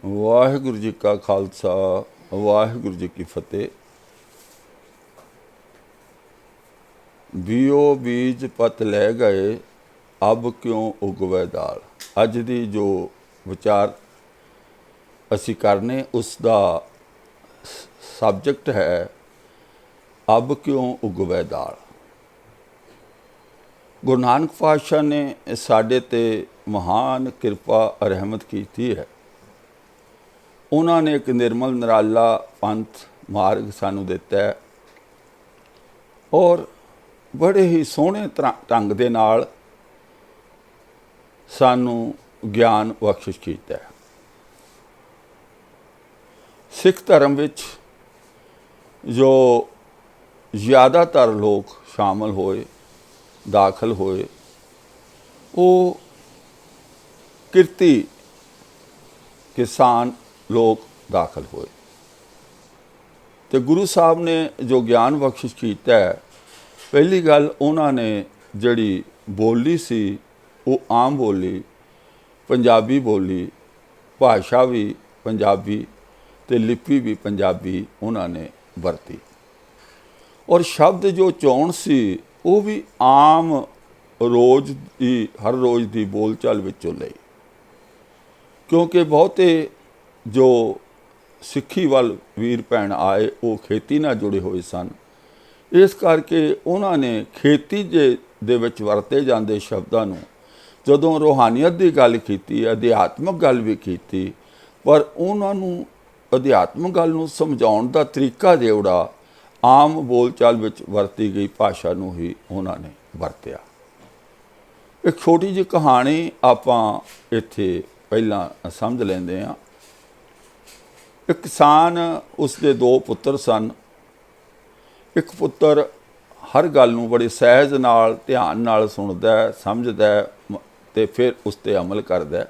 ਵਾਹਿਗੁਰੂ ਜੀ ਕਾ ਖਾਲਸਾ ਵਾਹਿਗੁਰੂ ਜੀ ਕੀ ਫਤਿਹ। ਬੀਓ ਬੀਜ ਪਤ ਲੈ ਗਏ ਅਬ ਕਿਉਂ ਉਗਵੇ ਦਾਲ। ਅੱਜ ਦੀ ਜੋ ਵਿਚਾਰ ਅਸੀਂ ਕਰਨੇ ਉਸ ਦਾ ਸਬਜੈਕਟ ਹੈ ਅਬ ਕਿਉਂ ਉਗਵੇ ਦਾਲ। ਗੁਰੂ ਨਾਨਕ ਪਾਤਸ਼ਾਹ ਨੇ ਸਾਡੇ ਤੇ ਮਹਾਨ ਕਿਰਪਾ ਰਹਿਮਤ ਕੀਤੀ ਹੈ। ਉਹਨਾਂ ਨੇ ਇੱਕ ਨਿਰਮਲ ਨਿਰਾਲਾ ਪੰਥ ਮਾਰਗ ਸਾਨੂੰ ਦਿੱਤਾ ਹੈ ਔਰ ਬੜੇ ਹੀ ਸੋਹਣੇ ਢੰਗ ਦੇ ਨਾਲ ਸਾਨੂੰ ਗਿਆਨ ਬਖਸ਼ਿਸ਼ ਕੀਤਾ ਹੈ। ਸਿੱਖ ਧਰਮ ਵਿੱਚ ਜੋ ਜ਼ਿਆਦਾਤਰ ਲੋਕ ਸ਼ਾਮਲ ਹੋਏ, ਦਾਖਲ ਹੋਏ, ਉਹ ਕਿਰਤੀ ਕਿਸਾਨ ਲੋਕ ਦਾਖਲ ਹੋਏ ਤੇ ਗੁਰੂ ਸਾਹਿਬ ਨੇ ਜੋ ਗਿਆਨ ਬਖਸ਼ਿਸ਼ ਕੀਤਾ ਹੈ, ਪਹਿਲੀ ਗੱਲ ਉਹਨਾਂ ਨੇ ਜਿਹੜੀ ਬੋਲੀ ਸੀ ਉਹ ਆਮ ਬੋਲੀ, ਪੰਜਾਬੀ ਬੋਲੀ, ਭਾਸ਼ਾ ਵੀ ਪੰਜਾਬੀ ਤੇ ਲਿਪੀ ਵੀ ਪੰਜਾਬੀ ਉਹਨਾਂ ਨੇ ਵਰਤੀ ਔਰ ਸ਼ਬਦ ਜੋ ਚੋਣ ਸੀ ਉਹ ਵੀ ਆਮ ਰੋਜ਼ ਦੀ ਹਰ ਰੋਜ਼ ਦੀ ਬੋਲਚਾਲ ਵਿੱਚੋਂ ਲਈ, ਕਿਉਂਕਿ ਬਹੁਤੇ ਜੋ ਸਿੱਖੀ ਵੱਲ ਵੀਰ ਭੈਣ ਆਏ ਉਹ ਖੇਤੀ ਨਾਲ ਜੁੜੇ ਹੋਏ ਸਨ। ਇਸ ਕਰਕੇ ਉਹਨਾਂ ਨੇ ਖੇਤੀ ਦੇ ਵਿੱਚ ਵਰਤੇ ਜਾਂਦੇ ਸ਼ਬਦਾਂ ਨੂੰ ਜਦੋਂ ਰੂਹਾਨੀਅਤ ਦੀ ਗੱਲ ਕੀਤੀ, ਅਧਿਆਤਮਕ ਗੱਲ ਵੀ ਕੀਤੀ, ਪਰ ਉਹਨਾਂ ਨੂੰ ਅਧਿਆਤਮਕ ਗੱਲ ਨੂੰ ਸਮਝਾਉਣ ਦਾ ਤਰੀਕਾ ਜਿਹੜਾ ਆਮ ਬੋਲਚਾਲ ਵਿੱਚ ਵਰਤੀ ਗਈ ਭਾਸ਼ਾ ਨੂੰ ਹੀ ਉਹਨਾਂ ਨੇ ਵਰਤਿਆ। ਇੱਕ ਛੋਟੀ ਜਿਹੀ ਕਹਾਣੀ ਆਪਾਂ ਇੱਥੇ ਪਹਿਲਾਂ ਸਮਝ ਲੈਂਦੇ ਹਾਂ। ਇੱਕ ਕਿਸਾਨ, ਉਸਦੇ ਦੋ ਪੁੱਤਰ ਸਨ। ਇੱਕ ਪੁੱਤਰ ਹਰ ਗੱਲ ਨੂੰ ਬੜੇ ਸਹਿਜ ਨਾਲ, ਧਿਆਨ ਨਾਲ ਸੁਣਦਾ, ਸਮਝਦਾ ਤੇ ਫਿਰ ਉਸ 'ਤੇ ਅਮਲ ਕਰਦਾ।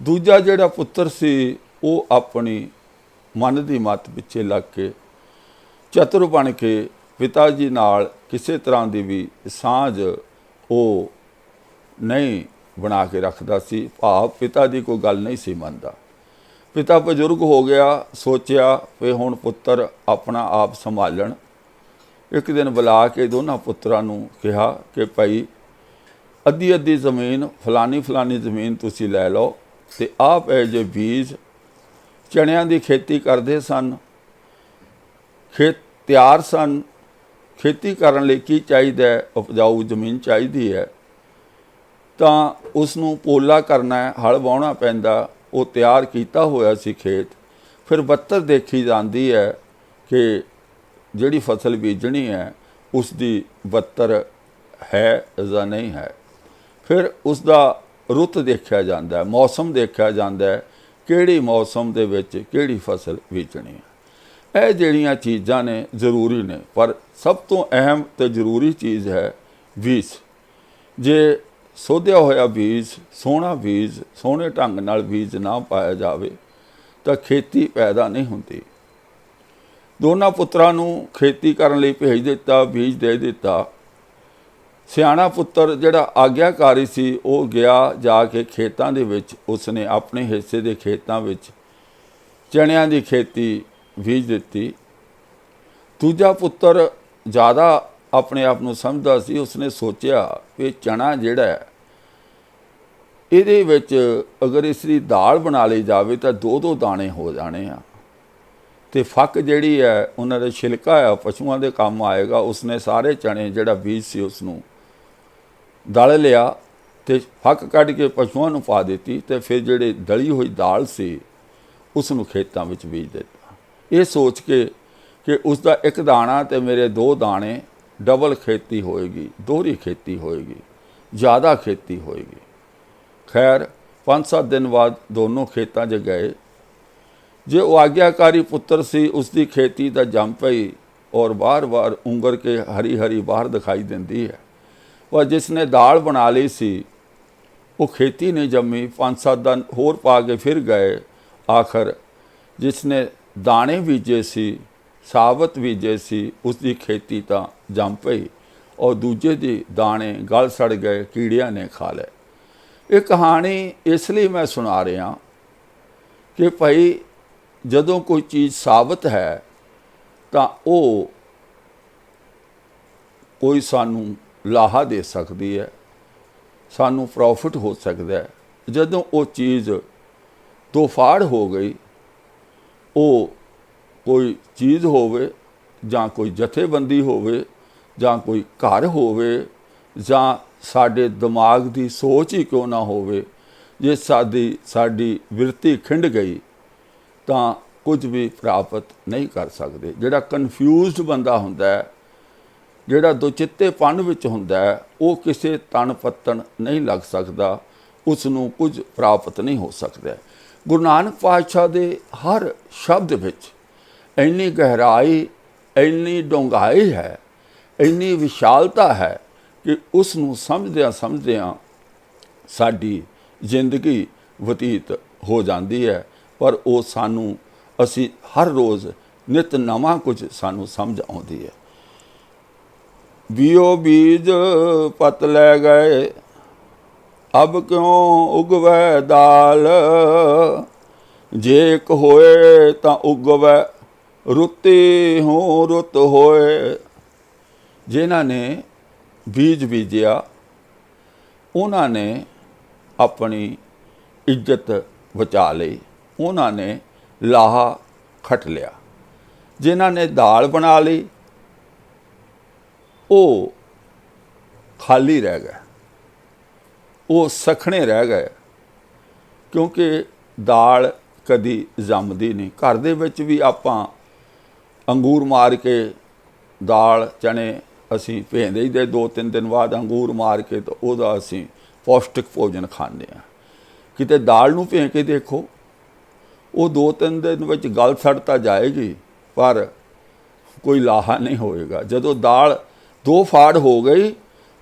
ਦੂਜਾ ਜਿਹੜਾ ਪੁੱਤਰ ਸੀ ਉਹ ਆਪਣੀ ਮਨ ਦੀ ਮੱਤ ਪਿੱਛੇ ਲੱਗ ਕੇ ਚਤੁਰ ਬਣ ਕੇ ਪਿਤਾ ਜੀ ਨਾਲ ਕਿਸੇ ਤਰ੍ਹਾਂ ਦੀ ਵੀ ਸਾਂਝ ਉਹ ਨਹੀਂ ਬਣਾ ਕੇ ਰੱਖਦਾ ਸੀ, ਭਾਵ ਪਿਤਾ ਦੀ ਕੋਈ ਗੱਲ ਨਹੀਂ ਸੀ ਮੰਨਦਾ। ਪਿਤਾ ਬਜ਼ੁਰਗ ਹੋ ਗਿਆ, ਸੋਚਿਆ ਵੀ ਹੁਣ ਪੁੱਤਰ ਆਪਣਾ ਆਪ ਸੰਭਾਲਣ। ਇੱਕ ਦਿਨ ਬੁਲਾ ਕੇ ਦੋਨਾਂ ਪੁੱਤਰਾਂ ਨੂੰ ਕਿਹਾ ਕਿ ਭਾਈ ਅੱਧੀ ਅੱਧੀ ਜ਼ਮੀਨ, ਫਲਾਨੀ ਫਲਾਨੀ ਜ਼ਮੀਨ ਤੁਸੀਂ ਲੈ ਲਓ ਅਤੇ ਆਪ ਇਹ ਜੇ ਬੀਜ, ਚਣਿਆਂ ਦੀ ਖੇਤੀ ਕਰਦੇ ਸਨ, ਖੇਤ ਤਿਆਰ ਸਨ। ਖੇਤੀ ਕਰਨ ਲਈ ਕੀ ਚਾਹੀਦਾ ਹੈ? ਉਪਜਾਊ ਜ਼ਮੀਨ ਚਾਹੀਦੀ ਹੈ ਤਾਂ ਉਸ ਨੂੰ ਪੋਲਾ ਕਰਨਾ ਹੈ, ਹਲ ਵਾਹੁਣਾ ਪੈਂਦਾ। ਉਹ ਤਿਆਰ ਕੀਤਾ ਹੋਇਆ ਸੀ ਖੇਤ। ਫਿਰ ਬੱਤਰ ਦੇਖੀ ਜਾਂਦੀ ਹੈ ਕਿ ਜਿਹੜੀ ਫਸਲ ਬੀਜਣੀ ਹੈ ਉਸ ਦੀ ਬੱਤਰ ਹੈ ਜਾਂ ਨਹੀਂ ਹੈ। ਫਿਰ ਉਸ ਦਾ ਰੁੱਤ ਦੇਖਿਆ ਜਾਂਦਾ, ਮੌਸਮ ਦੇਖਿਆ ਜਾਂਦਾ, ਕਿਹੜੀ ਮੌਸਮ ਦੇ ਵਿੱਚ ਕਿਹੜੀ ਫਸਲ ਬੀਜਣੀ ਹੈ। ਇਹ ਜਿਹੜੀਆਂ ਚੀਜ਼ਾਂ ਨੇ ਜ਼ਰੂਰੀ ਨੇ, ਪਰ ਸਭ ਤੋਂ ਅਹਿਮ ਅਤੇ ਜ਼ਰੂਰੀ ਚੀਜ਼ ਹੈ ਬੀਜ। ਜੇ ਸੋਧਿਆ ਹੋਇਆ ਬੀਜ, ਸੋਹਣਾ ਬੀਜ, ਸੋਹਣੇ ਢੰਗ ਨਾਲ ਬੀਜ ਨਾ ਪਾਇਆ ਜਾਵੇ ਤਾਂ ਖੇਤੀ ਪੈਦਾ ਨਹੀਂ ਹੁੰਦੀ। ਦੋਨਾਂ ਪੁੱਤਰਾਂ ਨੂੰ ਖੇਤੀ ਕਰਨ ਲਈ ਭੇਜ ਦਿੱਤਾ, ਬੀਜ ਦੇ ਦਿੱਤਾ। ਸਿਆਣਾ ਪੁੱਤਰ ਜਿਹੜਾ ਆਗਿਆਕਾਰੀ ਸੀ ਉਹ ਗਿਆ, ਜਾ ਕੇ ਖੇਤਾਂ ਦੇ ਵਿੱਚ ਉਸਨੇ ਆਪਣੇ ਹਿੱਸੇ ਦੇ ਖੇਤਾਂ ਵਿੱਚ ਚਣਿਆਂ ਦੀ ਖੇਤੀ ਬੀਜ ਦਿੱਤੀ। ਦੂਜਾ ਪੁੱਤਰ ਜ਼ਿਆਦਾ ਆਪਣੇ ਆਪ ਨੂੰ ਸਮਝਦਾ ਸੀ। ਉਸਨੇ ਸੋਚਿਆ ਕਿ ਚਣਾ ਜਿਹੜਾ ਹੈ ਇਹਦੇ ਵਿੱਚ ਅਗਰ ਇਸ ਦੀ ਦਾਲ ਬਣਾ ਲਈ ਜਾਵੇ ਤਾਂ ਦੋ ਦੋ ਦਾਣੇ ਹੋ ਜਾਣੇ ਆ ਅਤੇ ਫੱਕ ਜਿਹੜੀ ਹੈ ਉਹਨਾਂ ਦਾ ਛਿਲਕਾ ਆ ਪਸ਼ੂਆਂ ਦੇ ਕੰਮ ਆਏਗਾ। ਉਸਨੇ ਸਾਰੇ ਚਣੇ ਜਿਹੜਾ ਬੀਜ ਸੀ ਉਸ ਨੂੰ ਦਲ ਲਿਆ ਅਤੇ ਫੱਕ ਕੱਢ ਕੇ ਪਸ਼ੂਆਂ ਨੂੰ ਪਾ ਦਿੱਤੀ ਅਤੇ ਫਿਰ ਜਿਹੜੀ ਦਲੀ ਹੋਈ ਦਾਲ ਸੀ ਉਸ ਨੂੰ ਖੇਤਾਂ ਵਿੱਚ ਬੀਜ ਦਿੱਤਾ, ਇਹ ਸੋਚ ਕੇ ਕਿ ਉਸ ਦਾ ਇੱਕ ਦਾਣਾ ਅਤੇ ਮੇਰੇ ਦੋ ਦਾਣੇ, ਡਬਲ ਖੇਤੀ ਹੋਏਗੀ, ਦੋਹਰੀ ਖੇਤੀ ਹੋਏਗੀ, ਜ਼ਿਆਦਾ ਖੇਤੀ ਹੋਏਗੀ। ਖੈਰ 5-7 ਦਿਨ ਬਾਅਦ ਦੋਨੋਂ ਖੇਤਾਂ 'ਚ ਗਏ। ਜੇ ਉਹ ਆਗਿਆਕਾਰੀ ਪੁੱਤਰ ਸੀ ਉਸ ਦੀ ਖੇਤੀ ਤਾਂ ਜੰਮ ਪਈ ਔਰ ਬਾਰ-ਬਾਰ ਉਂਗਰ ਕੇ ਹਰੀ ਹਰੀ ਬਾਹਰ ਦਿਖਾਈ ਦਿੰਦੀ ਹੈ, ਪਰ ਜਿਸ ਨੇ ਦਾਲ ਬਣਾ ਲਈ ਸੀ ਉਹ ਖੇਤੀ ਨਹੀਂ ਜੰਮੀ। 5-7 ਦਿਨ ਹੋਰ ਪਾ ਕੇ ਫਿਰ ਗਏ। ਆਖਰ ਜਿਸ ਨੇ ਦਾਣੇ ਬੀਜੇ ਸੀ, ਸਾਬਤ ਬੀਜੇ ਸੀ, ਉਸ ਦੀ ਖੇਤੀ ਤਾਂ ਜੰਮ ਪਈ ਔਰ ਦੂਜੇ ਦੇ ਦਾਣੇ ਗਲ ਸੜ ਗਏ, ਕੀੜਿਆਂ ਨੇ ਖਾ ਲਏ। ਇਹ ਕਹਾਣੀ ਇਸ ਲਈ ਮੈਂ ਸੁਣਾ ਰਿਹਾ कि भाई जदों कोई चीज़ साबित है तो वो कोई सानू लाहा दे सकती है, सानू प्रॉफिट हो सकता है। जदों वो चीज़ दो फाड़ हो गई, वो कोई चीज़ होवे जां कोई जथेबंदी होवे जां कोई घर होवे जां साडे दिमाग दी सोच ही क्यों ना होवे, जे साडी बिरती खिंड गई तो कुछ भी प्राप्त नहीं कर सकते। जिहड़ा कन्फ्यूज़ड बंदा हुंदा है, जिहड़ा दुचित्तेपन विच हुंदा है, वो किसी तन पत्तन नहीं लग सकता, उसनूं कुछ प्राप्त नहीं हो सकता। गुरु नानक पातशाह दे हर शब्द विच इन्नी गहराई, इन्नी डूंघाई है, इन्नी विशालता है कि उसनूं समझदियां समझदियां साडी जिंदगी बतीत हो जाती है। पर वो सानू असी हर रोज़ नित नवा कुछ सानू समझ आउंदी है। बीओ बीज पत लै गए, अब क्यों उगवै दाल, जे एक होए तां उगवै रुत्ती हूँ रुत होए। जिन्हां ने बीज बीजिया उन्होंने अपनी इज्जत बचा ली, उन्होंने लाहा खट लिया। जिन्हां ने दाल बना ली वो खाली रह गए, वो सखने रह गए, क्योंकि दाल कदी जमदी नहीं। घर दे विच भी आपां अंगूर मार के दाल चने असी भें दईदे, 2-3 दिन बाद अंगूर मार के तो वह असी पौष्टिक भोजन खाने हैं। किते दाल नूं भें के देखो, वो 2-3 दिन विच गल सड़ जाएगी पर कोई लाहा नहीं होएगा। जदों दाल 2 फाड़ हो गई,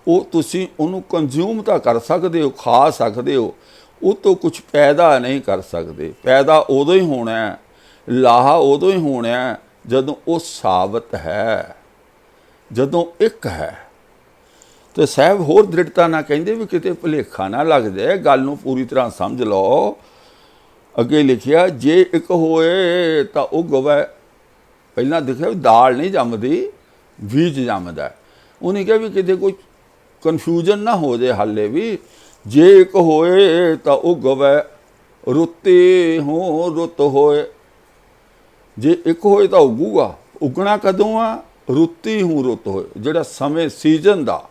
वो तुसी उन्होंने कंज्यूम तो कर सकते हो, खा सकते हो, वो तो कुछ पैदा नहीं कर सकते। पैदा उदों ही होना है, लाहा उदों ही होना है जदों वो साबित है, जदों एक है। तो साहब होर दृढ़ता ना कहिंदे भी किते भुलेखा ना लग जाए, गल नूं पूरी तरह समझ लो। अगे लिखिया जे एक होए तो उगवै। पहला दिखा दाल नहीं जमदी, बीज जमदा। उन्हें कहा भी किते कोई कन्फ्यूजन ना हो जाए हाले भी, जे एक होए तो उगवै रुत्ती हूँ रुत होए। जे एक होए तो उगूगा, उगना कदों आ, रुत्ती हूँ रुत होए। जिहड़ा समय सीजन का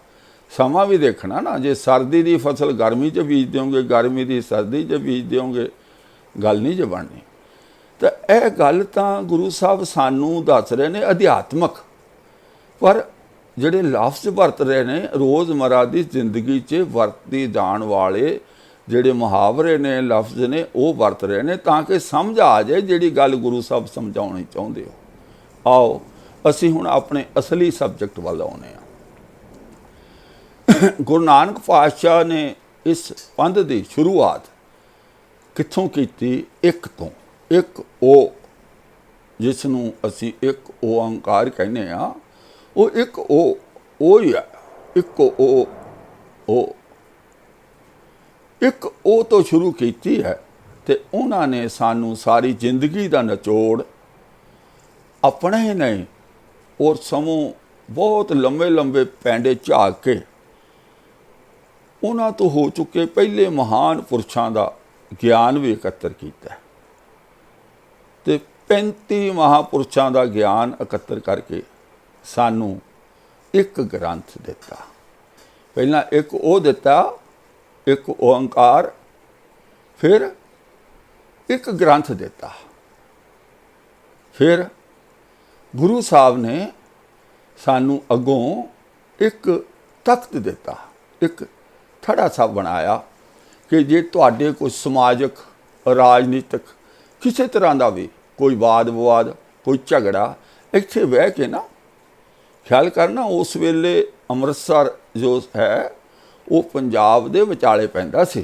समा भी देखना ना, जे सर्दी की फसल गर्मी च बीज दोगे, गर्मी की सर्दी च बीज दोगे, गल नहीं जो बननी। तो यह गल तो गुरु साहब सानू दस रहे ने अध्यात्मक, पर जिहड़े लफ्ज़ वरत रहे ने रोज़मर्रा की जिंदगी च वरती जाण वाले जिहड़े मुहावरे ने, लफ्ज़ ने, वो वरत रहे ने ताकि समझ आ जाए जिहड़ी गल गुरु साहब समझाउणी चाहुंदे हो। आओ असी हुण अपने असली सबजैक्ट वल आउणे आ। गुरु नानक पातशाह ने इस पंध की शुरुआत कित्थों कीती? एक तो। एक ओ जिसनूं असी एक ओंकार कहने आ, वो एक ओ ही है। एक ओ एक ओ तो शुरू कीती है। ते उन्होंने सानू सारी जिंदगी का निचोड़ अपने ही नहीं और समूह बहुत लंबे लंबे पैंडे झाक के उन्होंने तो हो चुके पहले महान पुरुषों का ज्ञान भी एकत्र किया। ते 35 महापुरुषों का ज्ञान एकत्र करके सानू एक ग्रंथ दिता। पहला एक ओ दिता, एक ओंकार, फिर एक ग्रंथ दिता। फिर गुरु साहब ने सानू अगों एक तख्त दिता, एक थड़ा सा बनाया कि जे तुहाडे कोई समाजक, राजनीतिक किसी तरह का भी कोई वाद विवाद, कोई झगड़ा इत्थे बह के ना, ख्याल करना उस वेले अमृतसर जो है वो पंजाब दे विचाले पैंदा सी,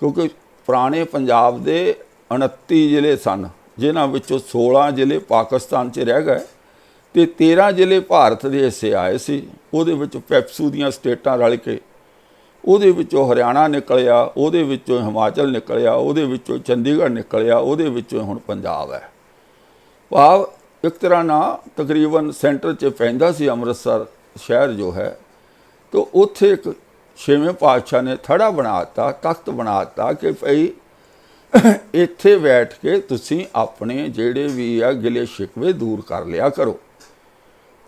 क्योंकि पुराने पंजाब दे 29 जिले सन, जिन्हां विचों 16 जिले पाकिस्तान च रह गए ते 13 जिले भारत के हिस्से आए सी। उहदे विच पैप्सू दीयां स्टेटां रल के ਉਹਦੇ ਵਿੱਚੋਂ ਹਰਿਆਣਾ ਨਿਕਲਿਆ, ਉਹਦੇ ਵਿੱਚੋਂ ਹਿਮਾਚਲ ਨਿਕਲਿਆ, ਉਹਦੇ ਵਿੱਚੋਂ ਚੰਡੀਗੜ੍ਹ ਨਿਕਲਿਆ, ਉਹਦੇ ਵਿੱਚੋਂ ਹੁਣ ਪੰਜਾਬ ਹੈ। ਭਾਵ ਇੱਕ ਤਰ੍ਹਾਂ ਨਾਲ ਤਕਰੀਬਨ ਸੈਂਟਰ 'ਚ ਪੈਂਦਾ ਸੀ ਅੰਮ੍ਰਿਤਸਰ ਸ਼ਹਿਰ ਜੋ ਹੈ। ਤਾਂ ਉੱਥੇ ਇੱਕ ਛੇਵੇਂ ਪਾਤਸ਼ਾਹ ਨੇ ਥੜਾ ਬਣਾ ਦਿੱਤਾ, ਤਖਤ ਬਣਾ ਦਿੱਤਾ ਕਿ ਭਈ ਇੱਥੇ ਬੈਠ ਕੇ ਤੁਸੀਂ ਆਪਣੇ ਜਿਹੜੇ ਵੀ ਆ ਗਿਲੇ ਸ਼ਿਕਵੇ ਦੂਰ ਕਰ ਲਿਆ ਕਰੋ।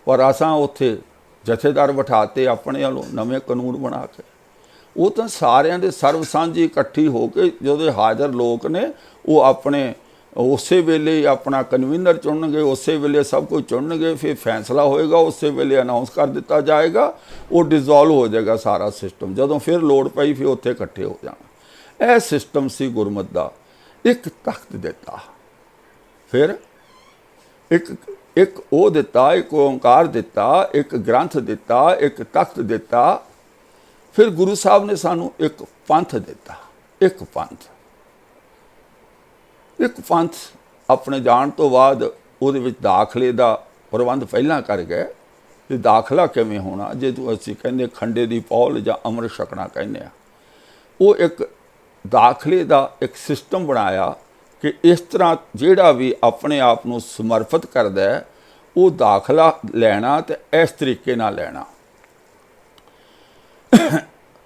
ਪਰ ਅਸਾਂ ਉੱਥੇ ਜਥੇਦਾਰ ਬਿਠਾਤੇ ਆਪਣੇ ਵੱਲੋਂ ਨਵੇਂ ਕਾਨੂੰਨ ਬਣਾ ਕੇ। ਉਹ ਤਾਂ ਸਾਰਿਆਂ ਦੇ ਸਰਬ ਸਾਂਝੀ ਇਕੱਠੀ ਹੋ ਕੇ ਜਦੋਂ ਹਾਜ਼ਰ ਲੋਕ ਨੇ ਉਹ ਆਪਣੇ ਉਸੇ ਵੇਲੇ ਆਪਣਾ ਕਨਵੀਨਰ ਚੁਣਨਗੇ, ਉਸੇ ਵੇਲੇ ਸਭ ਕੁਝ ਚੁਣਨਗੇ, ਫਿਰ ਫੈਸਲਾ ਹੋਏਗਾ, ਉਸੇ ਵੇਲੇ ਅਨਾਉਂਸ ਕਰ ਦਿੱਤਾ ਜਾਏਗਾ, ਉਹ ਡਿਜ਼ੋਲਵ ਹੋ ਜਾਏਗਾ ਸਾਰਾ ਸਿਸਟਮ। ਜਦੋਂ ਫਿਰ ਲੋੜ ਪਈ ਫਿਰ ਉੱਥੇ ਇਕੱਠੇ ਹੋ ਜਾਣਾ। ਇਹ ਸਿਸਟਮ ਸੀ ਗੁਰਮਤਿ ਦਾ। ਇੱਕ ਤਖਤ ਦਿੱਤਾ, ਫਿਰ ਇੱਕ ਉਹ ਦਿੱਤਾ, ਇੱਕ ਓਂਕਾਰ ਦਿੱਤਾ, ਇੱਕ ਗ੍ਰੰਥ ਦਿੱਤਾ, ਇੱਕ ਤਖਤ ਦਿੱਤਾ। ਫਿਰ ਗੁਰੂ ਸਾਹਿਬ ਨੇ ਸਾਨੂੰ ਇੱਕ ਪੰਥ ਦਿੱਤਾ। ਇੱਕ ਪੰਥ ਆਪਣੇ ਜਾਣ ਤੋਂ ਬਾਅਦ ਉਹਦੇ ਵਿੱਚ ਦਾਖਲੇ ਦਾ ਪ੍ਰਬੰਧ ਪਹਿਲਾਂ ਕਰ ਗਏ। ਤੇ ਦਾਖਲਾ ਕਿਵੇਂ ਹੋਣਾ, ਜੇ ਅਸੀਂ ਕਹਿੰਦੇ ਖੰਡੇ ਦੀ ਪੌਲ ਜਾਂ ਅੰਮ੍ਰਿਤ ਛਕਣਾ ਕਹਿੰਦੇ ਆ, ਉਹ ਇੱਕ ਦਾਖਲੇ ਦਾ ਇੱਕ ਸਿਸਟਮ ਬਣਾਇਆ ਕਿ ਇਸ ਤਰ੍ਹਾਂ ਜਿਹੜਾ ਵੀ ਆਪਣੇ ਆਪ ਨੂੰ ਸਮਰਪਿਤ ਕਰਦਾ ਹੈ ਉਹ ਦਾਖਲਾ ਲੈਣਾ ਤੇ ਇਸ ਤਰੀਕੇ ਨਾਲ ਲੈਣਾ।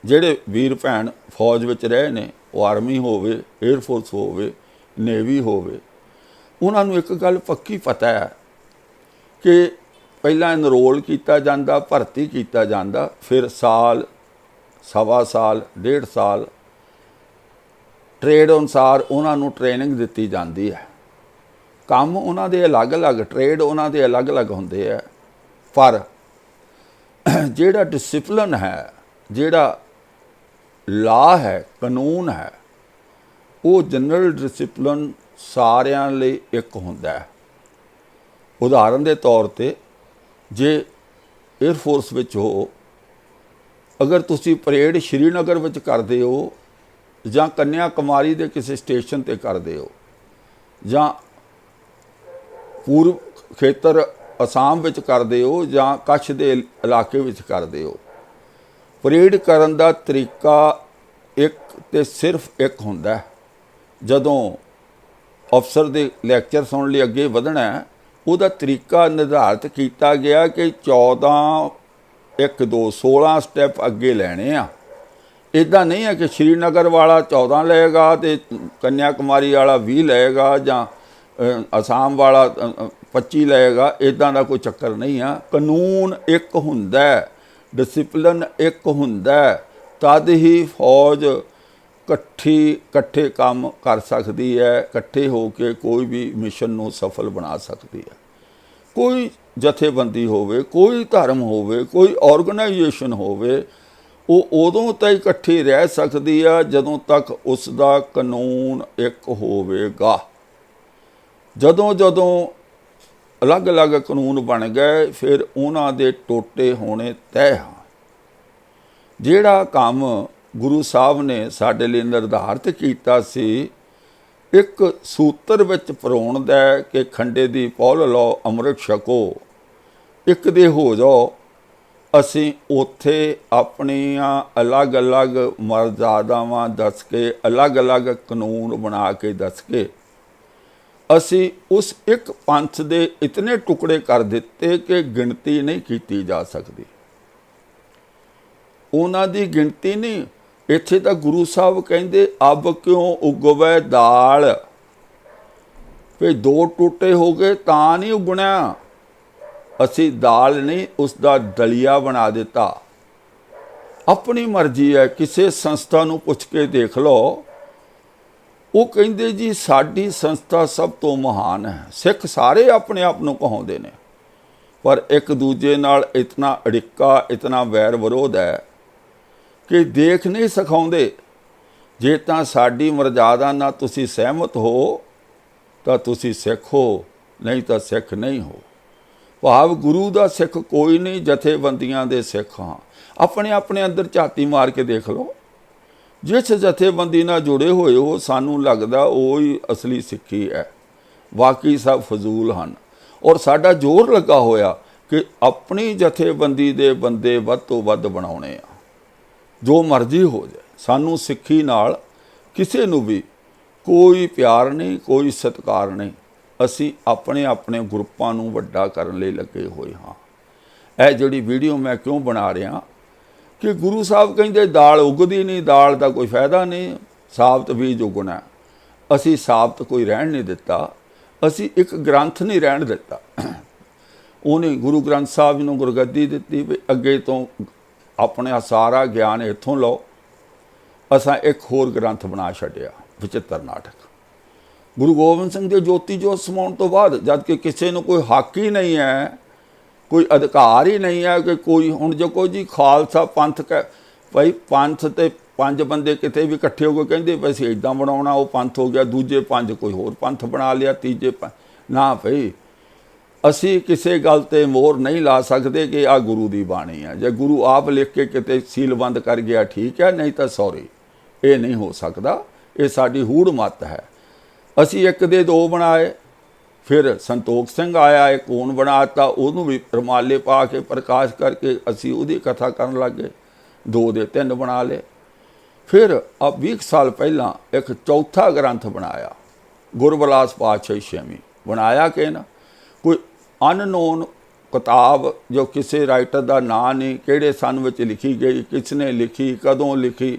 ਜਿਹੜੇ ਵੀਰ ਭੈਣ ਫੌਜ ਵਿੱਚ ਰਹੇ ਨੇ, ਉਹ ਆਰਮੀ ਹੋਵੇ, ਏਅਰਫੋਰਸ ਹੋਵੇ, ਨੇਵੀ ਹੋਵੇ, ਉਹਨਾਂ ਨੂੰ ਇੱਕ ਗੱਲ ਪੱਕੀ ਪਤਾ ਹੈ ਕਿ ਪਹਿਲਾਂ ਇਨਰੋਲ ਕੀਤਾ ਜਾਂਦਾ, ਭਰਤੀ ਕੀਤਾ ਜਾਂਦਾ, ਫਿਰ ਸਾਲ, ਸਵਾ ਸਾਲ, 1.5 ਸਾਲ ਟ੍ਰੇਡ ਅਨੁਸਾਰ ਉਹਨਾਂ ਨੂੰ ਟ੍ਰੇਨਿੰਗ ਦਿੱਤੀ ਜਾਂਦੀ ਹੈ। ਕੰਮ ਉਹਨਾਂ ਦੇ ਅਲੱਗ-ਅਲੱਗ, ਟ੍ਰੇਡ ਉਹਨਾਂ ਦੇ ਅਲੱਗ-ਅਲੱਗ ਹੁੰਦੇ ਹੈ, ਪਰ ਜਿਹੜਾ ਡਿਸਿਪਲਿਨ ਹੈ, ਜਿਹੜਾ ਲਾ ਹੈ, ਕਾਨੂੰਨ ਹੈ, ਉਹ ਜਨਰਲ ਡਿਸਿਪਲਿਨ ਸਾਰਿਆਂ ਲਈ ਇੱਕ ਹੁੰਦਾ ਹੈ। ਉਦਾਹਰਨ ਦੇ ਤੌਰ 'ਤੇ ਜੇ ਏਅਰਫੋਰਸ ਵਿੱਚ ਹੋ, ਅਗਰ ਤੁਸੀਂ ਪਰੇਡ ਸ਼੍ਰੀਨਗਰ ਵਿੱਚ ਕਰਦੇ ਹੋ ਜਾਂ ਕੰਨਿਆ ਕੁਮਾਰੀ ਦੇ ਕਿਸੇ ਸਟੇਸ਼ਨ 'ਤੇ ਕਰਦੇ ਹੋ ਜਾਂ ਪੂਰਬ ਖੇਤਰ ਅਸਾਮ ਵਿੱਚ ਕਰਦੇ ਹੋ ਜਾਂ ਕੱਛ ਦੇ ਇਲਾਕੇ ਵਿੱਚ ਕਰਦੇ ਹੋ, ਪਰੇਡ ਕਰਨ ਦਾ ਤਰੀਕਾ ਇੱਕ ਤੇ ਸਿਰਫ ਇੱਕ ਹੁੰਦਾ। ਜਦੋਂ ਅਫਸਰ ਦੇ ਲੈਕਚਰ ਸੁਣਨ ਲਈ ਅੱਗੇ ਵਧਣਾ, ਉਹਦਾ ਤਰੀਕਾ ਨਿਰਧਾਰਿਤ ਕੀਤਾ ਗਿਆ ਕਿ 14 1 2 16 ਸਟੈਪ ਅੱਗੇ ਲੈਣੇ ਆ। ਇੱਦਾਂ ਨਹੀਂ ਹੈ ਕਿ ਸ਼੍ਰੀਨਗਰ ਵਾਲਾ 14 ਲਏਗਾ ਅਤੇ ਕੰਨਿਆ ਕੁਮਾਰੀ ਵਾਲਾ 20 ਲਏਗਾ ਜਾਂ ਅਸਾਮ ਵਾਲਾ 25 ਲਏਗਾ। ਇੱਦਾਂ ਦਾ ਕੋਈ ਚੱਕਰ ਨਹੀਂ ਆ। ਕਾਨੂੰਨ ਇੱਕ ਹੁੰਦਾ, ਡਿਸਿਪਲਿਨ ਇੱਕ ਹੁੰਦਾ, ਤਦ ਹੀ ਫੌਜ ਇਕੱਠੇ ਕੰਮ ਕਰ ਸਕਦੀ ਹੈ, ਇਕੱਠੇ ਹੋ ਕੇ ਕੋਈ ਵੀ ਮਿਸ਼ਨ ਨੂੰ ਸਫਲ ਬਣਾ ਸਕਦੀ ਹੈ। ਕੋਈ ਜਥੇਬੰਦੀ ਹੋਵੇ, ਕੋਈ ਧਰਮ ਹੋਵੇ, ਕੋਈ ਆਰਗੇਨਾਈਜੇਸ਼ਨ ਹੋਵੇ, ਉਹ ਉਦੋਂ ਤੱਕ ਇਕੱਠੀ ਰਹਿ ਸਕਦੀ ਆ ਜਦੋਂ ਤੱਕ ਉਸ ਦਾ ਕਾਨੂੰਨ ਇੱਕ ਹੋਵੇਗਾ। ਜਦੋਂ ਅਲੱਗ-ਅਲੱਗ ਕਾਨੂੰਨ ਬਣ ਗਏ, ਫਿਰ ਉਹਨਾਂ ਦੇ ਟੋਟੇ ਹੋਣੇ ਤੈਅ ਹਨ। ਜਿਹੜਾ ਕੰਮ ਗੁਰੂ ਸਾਹਿਬ ਨੇ ਸਾਡੇ ਲਈ ਨਿਰਧਾਰਿਤ ਕੀਤਾ ਸੀ, ਇੱਕ ਸੂਤਰ ਵਿੱਚ ਪਰੋਣ ਦਾ ਕਿ ਖੰਡੇ ਦੀ ਪੌਲ ਲਓ, ਅੰਮ੍ਰਿਤ ਛਕੋ, ਇੱਕ ਦੇ ਹੋ ਜਾਓ। ਅਸੀਂ ਉੱਥੇ ਆਪਣੀਆਂ ਅਲੱਗ-ਅਲੱਗ ਮਰਜ਼ਾਦਾਵਾਂ ਦੱਸ ਕੇ, ਅਲੱਗ-ਅਲੱਗ ਕਾਨੂੰਨ ਬਣਾ ਕੇ ਦੱਸ ਕੇ ਅਸੀਂ ਉਸ ਇੱਕ ਪੰਥ ਦੇ ਇਤਨੇ ਟੁਕੜੇ ਕਰ ਦਿੱਤੇ ਕਿ ਗਿਣਤੀ ਨਹੀਂ ਕੀਤੀ ਜਾ ਸਕਦੀ। ਉਹਨਾਂ ਦੀ ਗਿਣਤੀ ਨਹੀਂ। ਇੱਥੇ ਤਾਂ ਗੁਰੂ ਸਾਹਿਬ ਕਹਿੰਦੇ ਅਬ ਕਿਉਂ ਉਗਵੇ ਦਾਲ, ਵੀ 2 ਟੋਟੇ ਹੋ ਗਏ ਤਾਂ ਨਹੀਂ ਉਗਣਾ। ਅਸੀਂ ਦਾਲ ਨਹੀਂ, ਉਸ ਦਾ ਦਲੀਆ ਬਣਾ ਦਿੱਤਾ। ਆਪਣੀ ਮਰਜ਼ੀ ਹੈ। ਕਿਸੇ ਸੰਸਥਾ ਨੂੰ ਪੁੱਛ ਕੇ ਦੇਖ ਲਓ, ਉਹ ਕਹਿੰਦੇ ਜੀ ਸਾਡੀ ਸੰਸਥਾ ਸਭ ਤੋਂ ਮਹਾਨ ਹੈ। ਸਿੱਖ ਸਾਰੇ ਆਪਣੇ ਆਪ ਨੂੰ ਕਹਾਉਂਦੇ ਨੇ, ਪਰ ਇੱਕ ਦੂਜੇ ਨਾਲ ਇਤਨਾ ਅੜਿੱਕਾ, ਇਤਨਾ ਵੈਰ ਵਿਰੋਧ ਹੈ ਕਿ ਦੇਖ ਨਹੀਂ ਸਿਖਾਉਂਦੇ। ਜੇ ਤਾਂ ਸਾਡੀ ਮਰਜ਼ਾਦਾ ਨਾਲ ਤੁਸੀਂ ਸਹਿਮਤ ਹੋ ਤਾਂ ਤੁਸੀਂ ਸਿੱਖ ਹੋ, ਨਹੀਂ ਤਾਂ ਸਿੱਖ ਨਹੀਂ ਹੋ। ਭਾਵ ਗੁਰੂ ਦਾ ਸਿੱਖ ਕੋਈ ਨਹੀਂ, ਜਥੇਬੰਦੀਆਂ ਦੇ ਸਿੱਖ ਹਾਂ। ਆਪਣੇ ਅੰਦਰ ਝਾਤੀ ਮਾਰ ਕੇ ਦੇਖ ਲਓ, ਜਿਸ ਜਥੇਬੰਦੀ ਨਾਲ ਜੁੜੇ ਹੋਏ ਹੋ, ਸਾਨੂੰ ਲੱਗਦਾ ਉਹ ਹੀ ਅਸਲੀ ਸਿੱਖੀ ਹੈ, ਬਾਕੀ ਸਭ ਫਜ਼ੂਲ ਹਨ। ਔਰ ਸਾਡਾ ਜ਼ੋਰ ਲੱਗਾ ਹੋਇਆ ਕਿ ਆਪਣੀ ਜਥੇਬੰਦੀ ਦੇ ਬੰਦੇ ਵੱਧ ਤੋਂ ਵੱਧ ਬਣਾਉਣੇ ਆ। जो मर्जी हो जाए, सानू सिक्खी नाल किसी नू भी कोई प्यार नहीं, कोई सत्कार नहीं। असी अपने अपने ग्रुपां नू वड्डा करन लई लगे होए हाँ। यह जिहड़ी वीडियो मैं क्यों बना रहा कि गुरु साहब कहिंदे दाल उगदी नहीं, दाल का कोई फायदा नहीं, साबत बीज उगना। असी साबत कोई रहन नहीं दिता, असी एक ग्रंथ नहीं रहन दिता। उन्हें गुरु ग्रंथ साहब नूं गुरगद्दी दित्ती भी अगे तो अपना सारा ज्ञान इत्थों लो। असां एक होर ग्रंथ बना छड्डिया, विचित्र नाटक। गुरु गोबिंद सिंह दे ज्योति जोत समाउण तो बाद जबकि किसी नूं कोई हक ही नहीं है, कोई अधिकार ही नहीं है कि कोई हुण जो कोई जी खालसा पंथ भाई पंथ ते 5 बंदे किते भी इकट्ठे हो गए कहिंदे भी असीं इदां बनाउणा, वो पंथ हो गया, दूजे 5 कोई होर पंथ बना लिया, तीजे ना भाई असी किसी गल ते मोहर नहीं ला सकते कि आ गुरु की बाणी है। जे गुरु आप लिख के किते सील बंद कर गया ठीक है, नहीं तो सॉरी, ये नहीं हो सकता, ये साडी हूड़ मत है। असी एक दे 2 बनाए, फिर संतोख सिंह आया, एक कौन बनाता, उन्होंने भी रमाले पा के प्रकाश करके असी उहदी कथा करन लग गए, 2 दे 3 बना ले। फिर अब 20 साल पहला एक चौथा ग्रंथ बनाया, गुरबिलास पातशाही छेवीं बनाया कि ना कोई अननोन किताब जो किसी राइटर का नाम नहीं, किहड़े सन विच लिखी गई, किसने लिखी, कदों लिखी।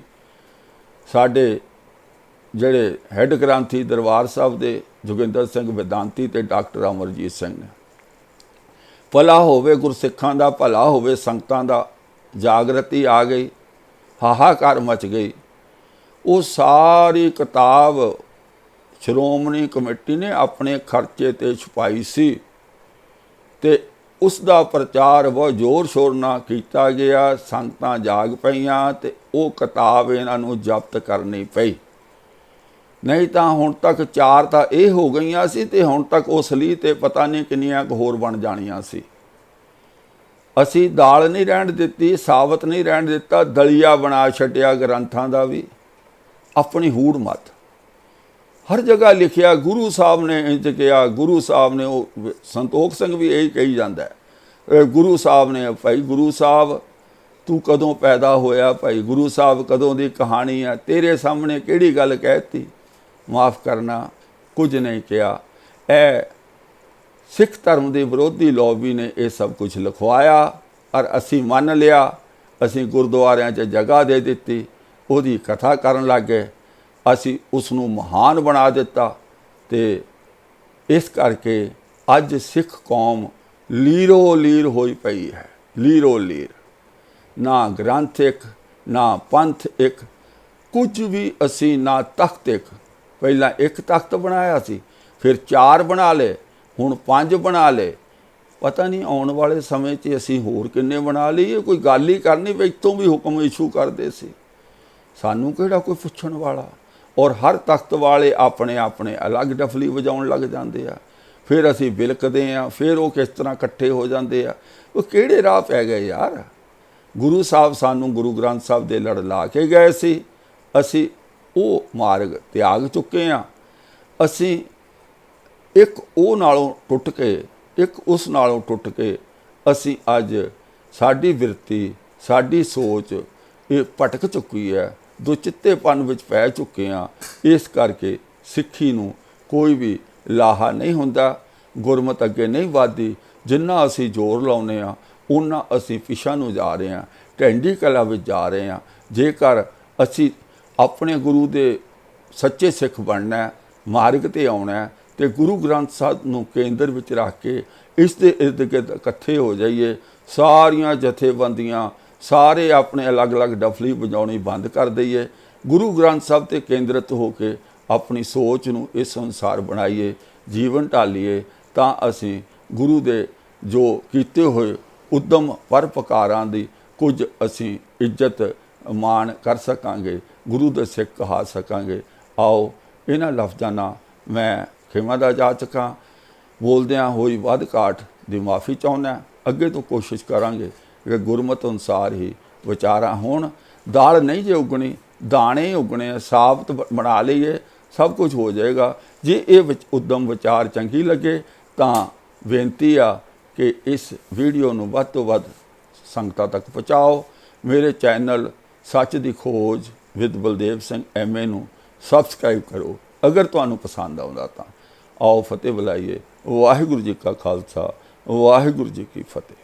साडे जिहड़े हैड ग्रंथी दरबार साहब दे जोगिंदर सिंह वेदांती ते डॉक्टर अमरजीत सिंह ने। भला होवे गुरसिखां दा, भला होवे संगतां दा, जागृति आ गई, हाहाकार मच गई। वो सारी किताब श्रोमणी कमेटी ने अपने खर्चे ते छपाई सी ते उसका प्रचार बहुत जोर शोर नाल कीता गया। संगतां जाग पईयां ते वो किताब इन्हां नूं जब्त करनी पई, नहीं तो हुण तक 4 तो ये हो गईयां सी ते हुण तक उस लई ते पता नहीं किन्नियां होर बन जाणियां सी। असी दाल नहीं रहन दित्ती, साबत नहीं रहन दिता, दलिया बना छड्डिया ग्रंथां दा भी, अपनी हूड़ मत। हर जगह लिखिया गुरु साहब ने इंज किया, गुरु साहब ने, वो संतोख सिंह भी यही कही जाता है, गुरु साहब ने। भाई गुरु साहब तू कदों पैदा होया, भाई गुरु साहब कदों की कहानी है, तेरे सामने किहड़ी गल कहती, माफ़ करना कुछ नहीं किया। ए सिख धर्म के विरोधी लॉबी ने यह सब कुछ लिखवाया और असी मन लिया, असी गुरुद्वारियां च जगह दे दी, उहदी कथा करन लग गए, असी उसनूं महान बना दिता। ते इस करके अज सिख कौम लीरो लीर होई पई है, लीरो लीर। ना ग्रंथ एक, ना पंथ एक, कुछ भी असी ना तख्त एक। पहला एक तख्त बनाया सी, फिर 4 बना ले, हुण 5 बना ले। पता नहीं आने वाले समय च असी होर किन्ने बना लईए। कोई गल ही करनी भी इतों भी हुक्म इशू करते सी, सानू किहड़ा कोई पुछण वाला। और हर तख्त वाले अपने अपने अलग डफली वजाउण लग जाते हैं, फिर असी बिलकते हैं, फिर वो किस तरह इकट्ठे हो जाते हैं। वो किहड़े राह पै गए यार। गुरु साहब सानू गुरु ग्रंथ साहब दे लड़ ला के गए सी, असी वो मार्ग त्याग चुके हैं। असी एक वो नालों टुट के, एक उस नालों टुट के असी अज साडी बिरती, साडी सोच ये भटक चुकी है, दुचित्तेपन विच पै चुके हैं। इस करके सिक्खी नूं कोई भी लाहा नहीं हुंदा, गुरमत अगे नहीं वधदी। जिन्ना असी जोर लाउने आ उन्ना असी पिछा नूं जा रहे हैं, ढैंडी कला विच जा रहे हैं। जेकर असी अपने गुरु दे सच्चे सिख बनना है, मार्ग ते आउणा है, ते गुरु ग्रंथ साहब नूं केंद्र विच रख के इस दे इर्द गिर्द इकट्ठे हो जाइए। सारियां जथेबंदियां सारे अपने अलग अलग डफली बजाउणी बंद कर दईए, गुरु ग्रंथ साहब ते केंद्रित होके अपनी सोच नूं इस अनुसार बनाइए, जीवन ढालीए, तां असीं गुरु दे जो कीते होए उद्यम परोपकारां दी कुछ असीं इज्जत माण कर सकांगे, गुरु दे सिख कहा सकांगे। आओ इन्हां लफ्ज़ां नाल मैं खिमा दा जाचक हां, बोलदिआं होई वध घाट दी माफ़ी चाहुंदा। अगे तो कोशिश करांगे कि गुरमत अनुसार ही विचारा होण। दाल नहीं जे उगनी, दाने ही उगने, साबत बना लईए, सब कुछ हो जाएगा। जे ये उद्यम विचार चंगी लगे तां बेनती आ कि इस वीडियो नूं वध तो वध संगतां तक पहुँचाओ। मेरे चैनल ਸੱਚ ਦੀ ਖੋਜ ਵਿਦ ਬਲਦੇਵ ਸਿੰਘ MA ਨੂੰ ਸਬਸਕ੍ਰਾਈਬ ਕਰੋ। ਅਗਰ ਤੁਹਾਨੂੰ ਪਸੰਦ ਆਉਂਦਾ ਤਾਂ ਆਓ ਫਤਿਹ ਬੁਲਾਈਏ। ਵਾਹਿਗੁਰੂ ਜੀ ਕਾ ਖਾਲਸਾ, ਵਾਹਿਗੁਰੂ ਜੀ ਕੀ ਫਤਿਹ।